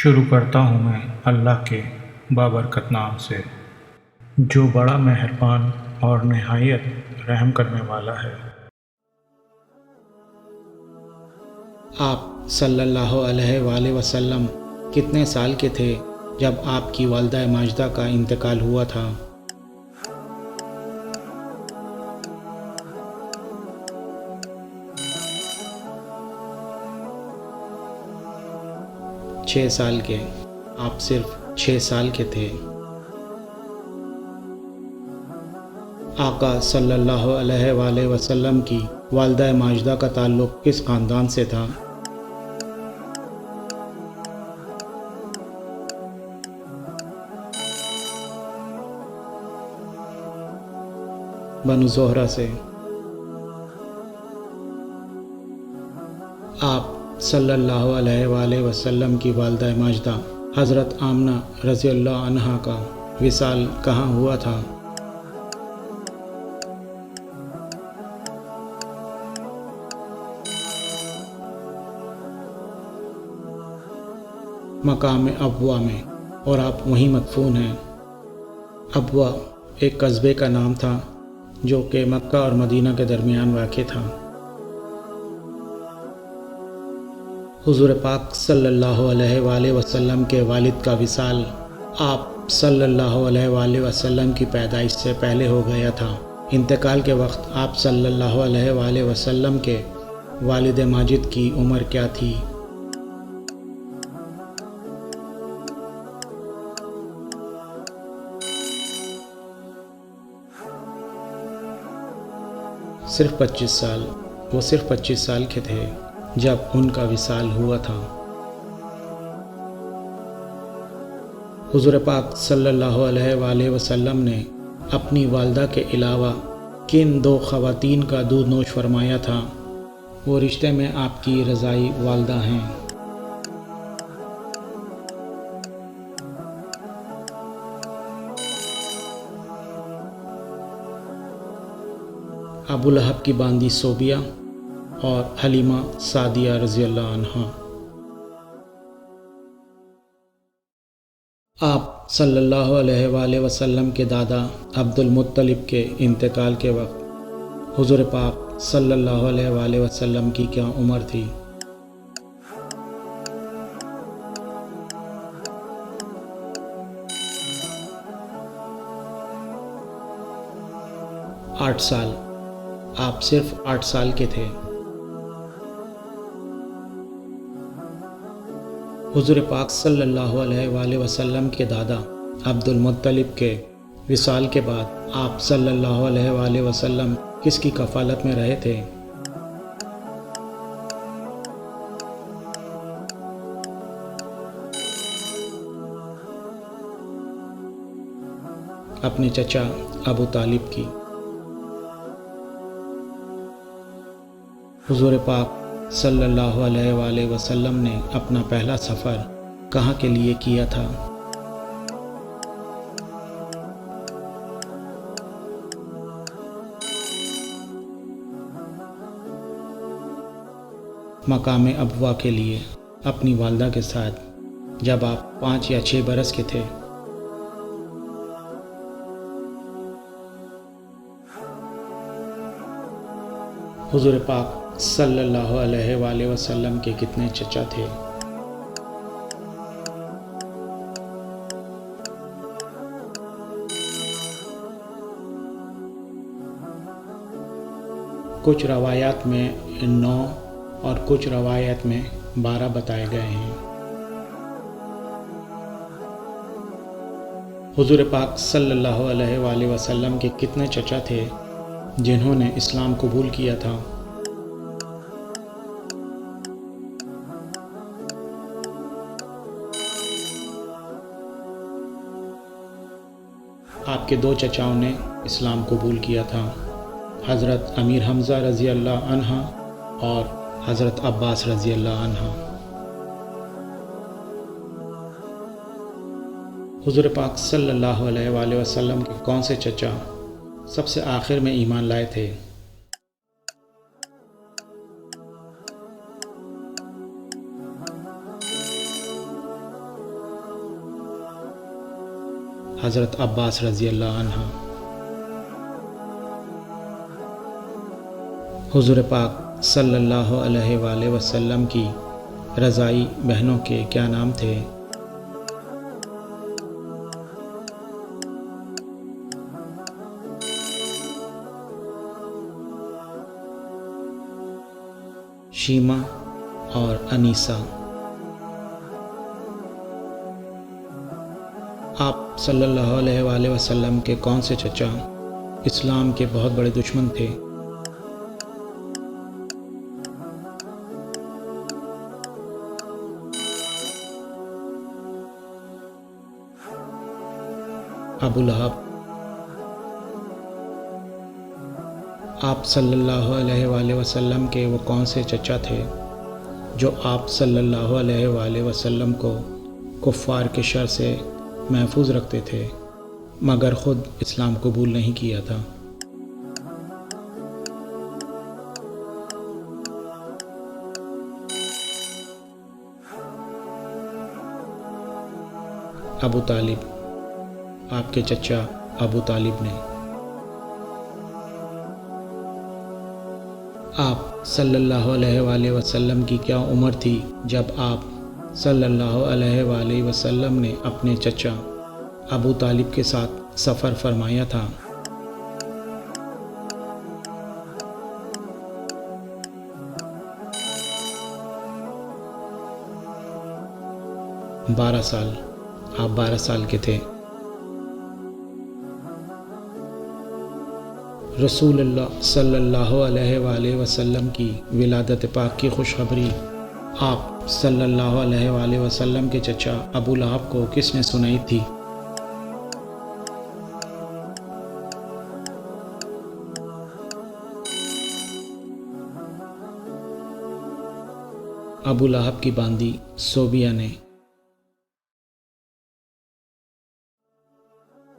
شروع کرتا ہوں میں اللہ کے بابرکت نام سے، جو بڑا مہربان اور نہایت رحم کرنے والا ہے۔ آپ صلی اللہ علیہ وآلہ وسلم کتنے سال کے تھے جب آپ کی والدہ ماجدہ کا انتقال ہوا تھا؟ 6 سال کے۔ آپ صرف 6 سال کے تھے۔ آقا صلی اللہ علیہ وآلہ وسلم کی والدہ ماجدہ کا تعلق کس خاندان سے تھا؟ بنو زہرہ سے۔ آپ صلی اللہ علیہ وآلہ وسلم کی والدہ ماجدہ حضرت آمنہ رضی اللہ عنہا کا وصال کہاں ہوا تھا؟ مقام ابوا میں، اور آپ وہیں مدفون ہیں۔ ابوا ایک قصبے کا نام تھا جو کہ مکہ اور مدینہ کے درمیان واقع تھا۔ حضور پاک صلی اللہ علیہ وآلہ وسلم کے والد کا وصال آپ صلی اللہ علیہ وآلہ وسلم کی پیدائش سے پہلے ہو گیا تھا۔ انتقال کے وقت آپ صلی اللہ علیہ وآلہ وسلم کے والد ماجد کی عمر کیا تھی؟ صرف 25 سال۔ وہ صرف 25 سال کے تھے جب ان کا وصال ہوا تھا۔ حضور پاک صلی اللہ علیہ وآلہ وسلم نے اپنی والدہ کے علاوہ کن 2 خواتین کا دودھ نوش فرمایا تھا؟ وہ رشتے میں آپ کی رضائی والدہ ہیں۔ ابو لہب کی باندی صوبیہ اور حلیمہ سعدیہ رضی اللہ عنہا۔ آپ صلی اللہ علیہ وآلہ وسلم کے دادا عبد المطلب کے انتقال کے وقت حضور پاک صلی اللہ علیہ وآلہ وسلم کی کیا عمر تھی؟ 8 سال۔ آپ صرف 8 سال کے تھے۔ حضور پاک صلی اللہ علیہ وآلہ وسلم کے دادا عبد المطلب کے وصال کے بعد آپ صلی اللہ علیہ وآلہ وسلم کس کی کفالت میں رہے تھے؟ اپنے چچا ابو طالب کی۔ حضور پاک صلی اللہ علیہ وآلہ وسلم نے اپنا پہلا سفر کہاں کے لیے کیا تھا؟ مقام ابوا کے لیے اپنی والدہ کے ساتھ، جب آپ 5 یا 6 برس کے تھے۔ حضور پاک صلی اللہ علیہ وآلہ وسلم کے کتنے چچا تھے؟ کچھ روایات میں 9 اور کچھ روایات میں 12 بتائے گئے ہیں۔ حضور پاک صلی اللہ علیہ وآلہ وسلم کے کتنے چچا تھے جنہوں نے اسلام قبول کیا تھا؟ آپ کے 2 چچاؤں نے اسلام قبول کیا تھا، حضرت امیر حمزہ رضی اللہ عنہ اور حضرت عباس رضی اللہ عنہ۔ حضور پاک صلی اللہ علیہ وآلہ وسلم کے کون سے چچا سب سے آخر میں ایمان لائے تھے؟ حضرت عباس رضی اللہ عنہ۔ حضور پاک صلی اللہ علیہ وآلہ وسلم کی رضائی بہنوں کے کیا نام تھے؟ شیما اور انیسہ۔ آپ صلی اللہ علیہ وآلہ وسلم کے کون سے چچا اسلام کے بہت بڑے دشمن تھے؟ ابو لہب۔ آپ صلی اللہ علیہ وآلہ وسلم کے وہ کون سے چچا تھے جو آپ صلی اللہ علیہ وآلہ وسلم کو کفار کے شر سے محفوظ رکھتے تھے مگر خود اسلام قبول نہیں کیا تھا؟ ابو طالب۔ آپ کے چچا ابو طالب نے آپ صلی اللہ علیہ وآلہ وسلم کی کیا عمر تھی جب آپ صلی اللہ علیہ وآلہ وسلم نے اپنے چچا ابو طالب کے ساتھ سفر فرمایا تھا؟ بارہ سال۔ آپ 12 سال کے تھے۔ رسول اللہ صلی اللہ علیہ وآلہ وسلم کی ولادت پاک کی خوشخبری آپ صلی اللہ علیہ وآلہ وسلم کے چچا ابو لہب کو کس نے سنائی تھی؟ ابو لہب کی باندی صوبیہ نے۔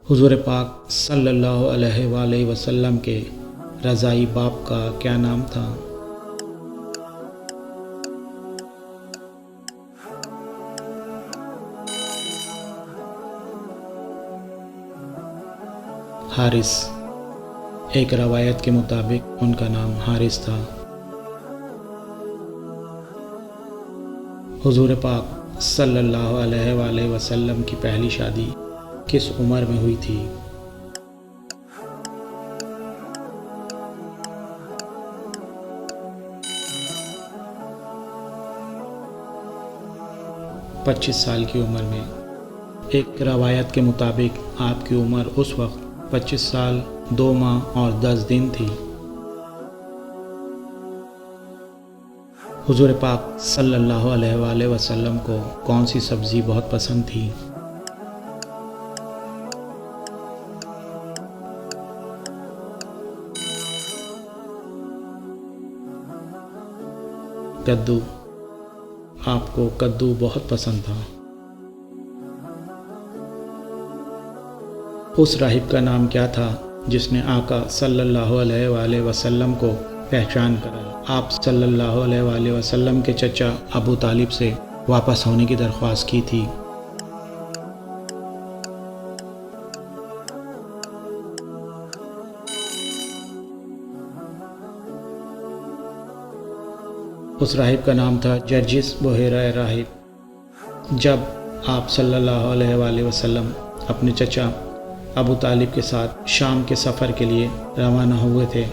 حضور پاک صلی اللہ علیہ وآلہ وسلم کے رضائی باپ کا کیا نام تھا؟ حارث۔ ایک روایت کے مطابق ان کا نام حارث تھا۔ حضور پاک صلی اللہ علیہ وآلہ وسلم کی پہلی شادی کس عمر میں ہوئی تھی؟ پچیس سال کی عمر میں۔ ایک روایت کے مطابق آپ کی عمر اس وقت 25 سال 2 ماہ اور 10 دن تھی۔ حضور پاک صلی اللہ علیہ وآلہ وسلم کو کون سی سبزی بہت پسند تھی؟ کدو۔ آپ کو کدو بہت پسند تھا۔ اس راہب کا نام کیا تھا جس نے آقا صلی اللہ علیہ وآلہ وسلم کو پہچان کر آپ صلی اللہ علیہ وآلہ وسلم کے چچا ابو طالب سے واپس ہونے کی درخواست کی تھی؟ اس راہب کا نام تھا جرجس بحیرہ راہب۔ جب آپ صلی اللہ علیہ وآلہ وسلم اپنے چچا ابو طالب کے ساتھ شام کے سفر کے لیے روانہ ہوئے تھے